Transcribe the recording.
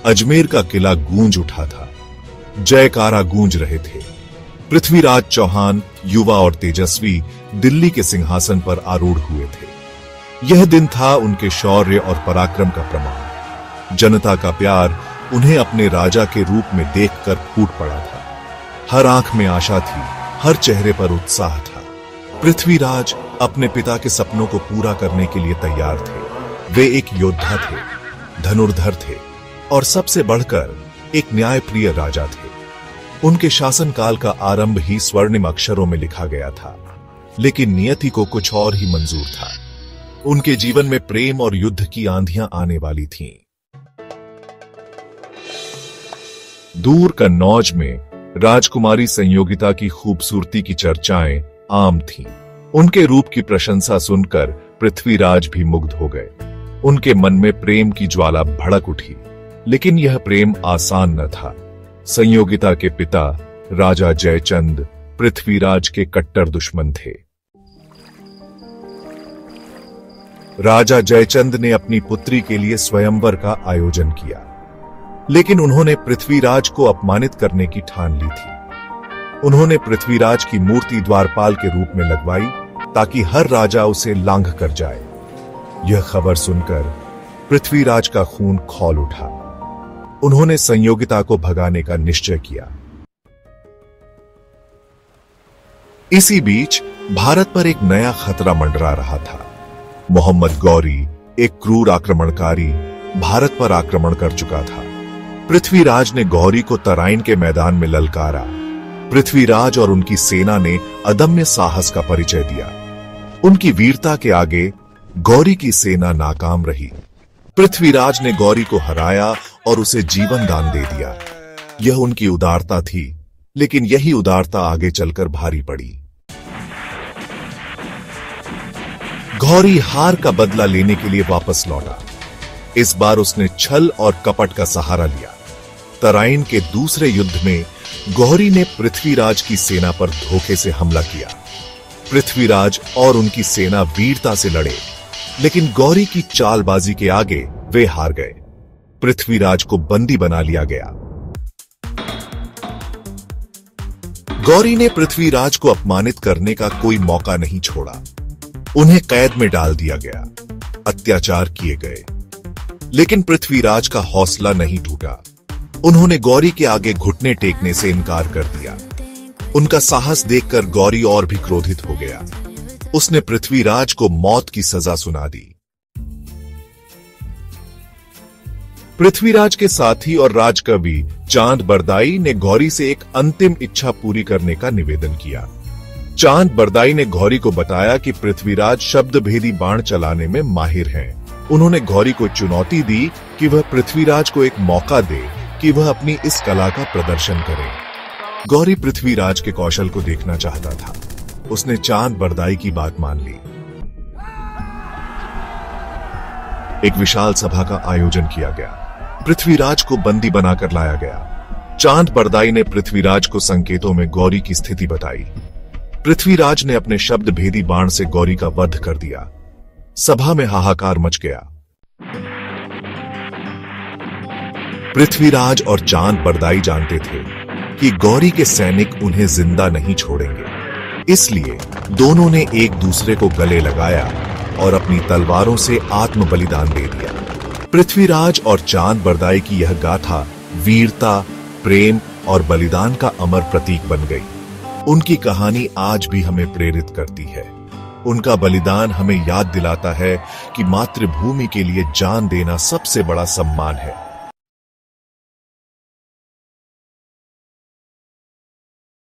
अजमेर का किला गूंज उठा था। जयकारा गूंज रहे थे। पृथ्वीराज चौहान युवा और तेजस्वी दिल्ली के सिंहासन पर आरूढ़ हुए थे। यह दिन था उनके शौर्य और पराक्रम का प्रमाण। जनता का प्यार उन्हें अपने राजा के रूप में देखकर फूट पड़ा था। हर आंख में आशा थी, हर चेहरे पर उत्साह था। पृथ्वीराज अपने पिता के सपनों को पूरा करने के लिए तैयार थे। वे एक योद्धा थे, धनुर्धर थे और सबसे बढ़कर एक न्यायप्रिय राजा थे। उनके शासनकाल का आरंभ ही स्वर्णिम अक्षरों में लिखा गया था, लेकिन नियति को कुछ और ही मंजूर था। उनके जीवन में प्रेम और युद्ध की आंधियां आने वाली थीं। दूर कन्नौज में राजकुमारी संयोगिता की खूबसूरती की चर्चाएं आम थीं। उनके रूप की प्रशंसा सुनकर पृथ्वीराज भी मुग्ध हो गए। उनके मन में प्रेम की ज्वाला भड़क उठी, लेकिन यह प्रेम आसान न था। संयोगिता के पिता राजा जयचंद पृथ्वीराज के कट्टर दुश्मन थे। राजा जयचंद ने अपनी पुत्री के लिए स्वयंवर का आयोजन किया, लेकिन उन्होंने पृथ्वीराज को अपमानित करने की ठान ली थी। उन्होंने पृथ्वीराज की मूर्ति द्वारपाल के रूप में लगवाई ताकि हर राजा उसे लांघ कर जाए। यह खबर सुनकर पृथ्वीराज का खून खौल उठा। उन्होंने संयोगिता को भगाने का निश्चय किया। इसी बीच भारत पर एक नया खतरा मंडरा रहा था। मोहम्मद गौरी, एक क्रूर आक्रमणकारी, भारत पर आक्रमण कर चुका था। पृथ्वीराज ने गौरी को तराइन के मैदान में ललकारा। पृथ्वीराज और उनकी सेना ने अदम्य साहस का परिचय दिया। उनकी वीरता के आगे गौरी की सेना नाकाम रही। पृथ्वीराज ने गौरी को हराया और उसे जीवन दान दे दिया। यह उनकी उदारता थी, लेकिन यही उदारता आगे चलकर भारी पड़ी। गौरी हार का बदला लेने के लिए वापस लौटा। इस बार उसने छल और कपट का सहारा लिया। तराइन के दूसरे युद्ध में गौरी ने पृथ्वीराज की सेना पर धोखे से हमला किया। पृथ्वीराज और उनकी सेना वीरता से लड़े, लेकिन गौरी की चालबाजी के आगे वे हार गए। पृथ्वीराज को बंदी बना लिया गया। गौरी ने पृथ्वीराज को अपमानित करने का कोई मौका नहीं छोड़ा। उन्हें कैद में डाल दिया गया, अत्याचार किए गए, लेकिन पृथ्वीराज का हौसला नहीं टूटा। उन्होंने गौरी के आगे घुटने टेकने से इनकार कर दिया। उनका साहस देखकर गौरी और भी क्रोधित हो गया। उसने पृथ्वीराज को मौत की सजा सुना दी। पृथ्वीराज के साथी और राजकवि चांद बरदाई ने गौरी से एक अंतिम इच्छा पूरी करने का निवेदन किया। चांद बरदाई ने गौरी को बताया कि पृथ्वीराज शब्दभेदी बाण चलाने में माहिर हैं। उन्होंने गौरी को चुनौती दी कि वह पृथ्वीराज को एक मौका दे कि वह अपनी इस कला का प्रदर्शन करे। गौरी पृथ्वीराज के कौशल को देखना चाहता था। उसने चांद बरदाई की बात मान ली। एक विशाल सभा का आयोजन किया गया। पृथ्वीराज को बंदी बनाकर लाया गया। चांद बरदाई ने पृथ्वीराज को संकेतों में गौरी की स्थिति बताई। पृथ्वीराज ने अपने शब्द भेदी बाण से गौरी का वध कर दिया। सभा में हाहाकार मच गया। पृथ्वीराज और चांद बरदाई जानते थे कि गौरी के सैनिक उन्हें जिंदा नहीं छोड़ेंगे, इसलिए दोनों ने एक दूसरे को गले लगाया और अपनी तलवारों से आत्म बलिदान दे दिया। पृथ्वीराज और चांद बरदाई की यह गाथा वीरता, प्रेम और बलिदान का अमर प्रतीक बन गई। उनकी कहानी आज भी हमें प्रेरित करती है। उनका बलिदान हमें याद दिलाता है कि मातृभूमि के लिए जान देना सबसे बड़ा सम्मान है।